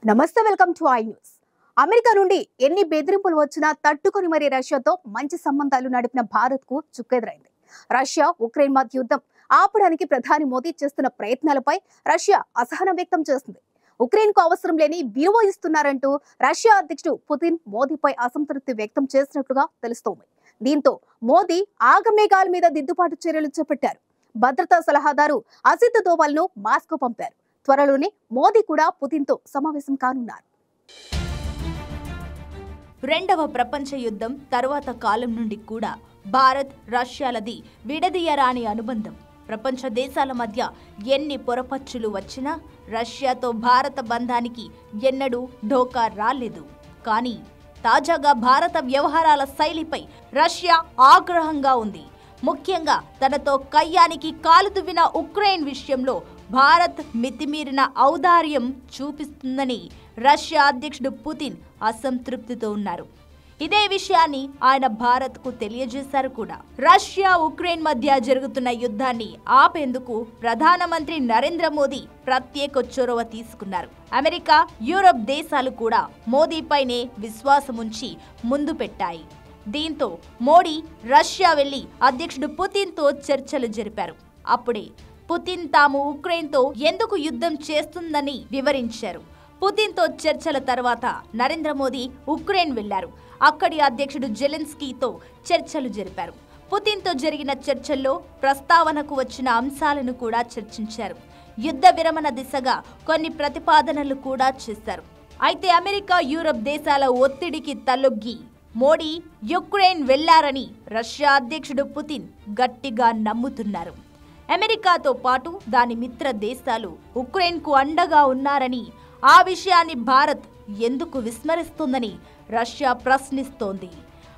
నమస్తే, welcome to I news. America నుండి ఎన్ని బెదిరింపులు వచ్చినా తట్టుకొని మరీ రష్యాతో మంచి సంబంధాలు నడిపిన భారత్ కు చుక్కెదురైంది. రష్యా ఉక్రెయిన్ మధ్య యుద్ధం ఆపడానికి ప్రధాని మోదీ చేస్తున్న ప్రయత్నాలపై రష్యా అసహనం వ్యక్తం చేసింది. ఉక్రెయిన్ కు అవసరం లేని విలువ ఇస్తున్నారంటూ రష్యా అధ్యక్షుడు పుతిన్ మోదీపై అసంతృప్తి వ్యక్తం చేసినట్లుగా తెలుస్తోంది. దీంతో మోదీ ఆగమేఘాల మీద దిద్దుబాటు చర్యలు చేపట్టారు. భద్రతా సలహాదారు అజిత్ దోవల్ ను మాస్కో పంపారు. త్వరలోనే మోదీ కూడా పుతిన్తో సమావేశం కానున్నారు. రెండవ ప్రపంచ యుద్ధం తరువాత కాలం నుండి కూడా భారత్ రష్యాలది విడదీయరాని అనుబంధం. ప్రపంచ దేశాల మధ్య ఎన్ని పొరపచ్చులు వచ్చినా రష్యాతో భారత బంధానికి ఎన్నడూ ఢోకా రాలేదు. కానీ తాజాగా భారత వ్యవహారాల శైలిపై రష్యా ఆగ్రహంగా ఉంది. ముఖ్యంగా తనతో కయ్యానికి కాలు దువ్విన ఉక్రెయిన్ విషయంలో భారత్ మితిమీరిన ఔదార్యం చూపిస్తుందని రష్యా అధ్యక్షుడు పుతిన్ అసంతృప్తితో ఉన్నారు. ఇదే విషయాన్ని ఆయన భారత్కు తెలియజేశారు కూడా. రష్యా ఉక్రెయిన్ మధ్య జరుగుతున్న యుద్ధాన్ని ఆపేందుకు ప్రధానమంత్రి నరేంద్ర మోదీ ప్రత్యేక చొరవ తీసుకున్నారు. అమెరికా, యూరప్ దేశాలు కూడా మోదీపైనే విశ్వాసముంచి ముందు పెట్టాయి. దీంతో మోడీ రష్యా వెళ్లి అధ్యక్షుడు పుతిన్తో చర్చలు జరిపారు. అప్పుడే పుతిన్ తాము ఉక్రెయిన్తో ఎందుకు యుద్ధం చేస్తుందని వివరించారు. పుతిన్తో చర్చల తర్వాత నరేంద్ర మోదీ ఉక్రెయిన్ వెళ్లారు. అక్కడి అధ్యక్షుడు జెలెన్స్కీతో చర్చలు జరిపారు. పుతిన్తో జరిగిన చర్చల్లో ప్రస్తావనకు వచ్చిన అంశాలను కూడా చర్చించారు. యుద్ధ విరమణ దిశగా కొన్ని ప్రతిపాదనలు కూడా చేశారు. అయితే అమెరికా, యూరప్ దేశాల ఒత్తిడికి తలొగ్గి మోడీ యుక్రెయిన్ వెళ్లారని రష్యా అధ్యక్షుడు పుతిన్ గట్టిగా నమ్ముతున్నారు. అమెరికాతో పాటు దాని మిత్ర దేశాలు ఉక్రెయిన్కు అండగా ఉన్నారని, ఆ విషయాన్ని భారత్ ఎందుకు విస్మరిస్తుందని రష్యా ప్రశ్నిస్తోంది.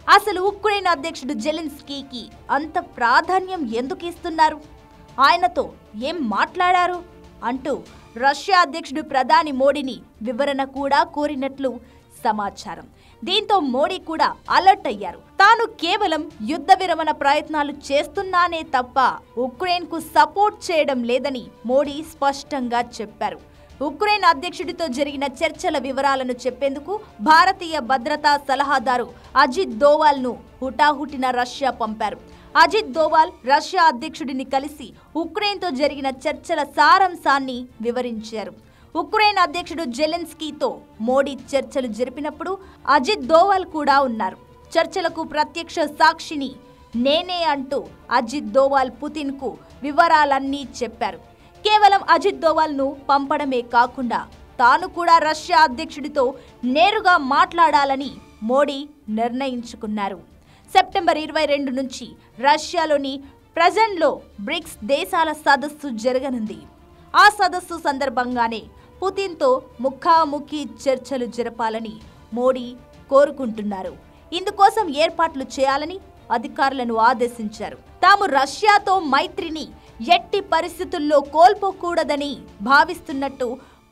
అసలు ఉక్రెయిన్ అధ్యక్షుడు జెలెన్స్కీకి అంత ప్రాధాన్యం ఎందుకు ఇస్తున్నారు? ఆయనతో ఏం మాట్లాడారు అంటూ రష్యా అధ్యక్షుడు ప్రధాని మోడీని వివరణ కూడా కోరినట్లు సమాచారం. దీంతో మోడీ కూడా అలర్ట్ అయ్యారు. తాను కేవలం యుద్ధ విరమణ ప్రయత్నాలు చేస్తున్నానే తప్ప ఉక్రెయిన్కు సపోర్ట్ చేయడం లేదని మోడీ స్పష్టంగా చెప్పారు. ఉక్రెయిన్ అధ్యక్షుడితో జరిగిన చర్చల వివరాలను చెప్పేందుకు భారతీయ భద్రతా సలహాదారు అజిత్ దోవాల్ ను హుటాహుటిన రష్యా పంపారు. అజిత్ దోవాల్ రష్యా అధ్యక్షుడిని కలిసి ఉక్రెయిన్తో జరిగిన చర్చల సారాంశాన్ని వివరించారు. ఉక్రెయిన్ అధ్యక్షుడు జెలెన్స్కీతో మోడీ చర్చలు జరిపినప్పుడు అజిత్ దోవాల్ కూడా ఉన్నారు. చర్చలకు ప్రత్యక్ష సాక్షిని నేనే అంటూ అజిత్ దోవాల్ పుతిన్కు వివరాలన్నీ చెప్పారు. కేవలం అజిత్ దోవాల్ను పంపడమే కాకుండా తాను కూడా రష్యా అధ్యక్షుడితో నేరుగా మాట్లాడాలని మోడీ నిర్ణయించుకున్నారు. సెప్టెంబర్ 22 నుంచి రష్యాలోని ప్రజన్లో బ్రిక్స్ దేశాల సదస్సు జరగనుంది. ఆ సదస్సు సందర్భంగానే పుతిన్తో ముఖాముఖి చర్చలు జరపాలని మోడీ కోరుకుంటున్నారు. ఇందుకోసం ఏర్పాట్లు చేయాలని అధికారులను ఆదేశించారు. తాము రష్యాతో మైత్రిని ఎట్టి పరిస్థితుల్లో కోల్పోకూడదని భావిస్తున్నట్టు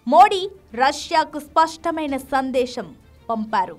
మోడీ రష్యాకు స్పష్టమైన సందేశం పంపారు.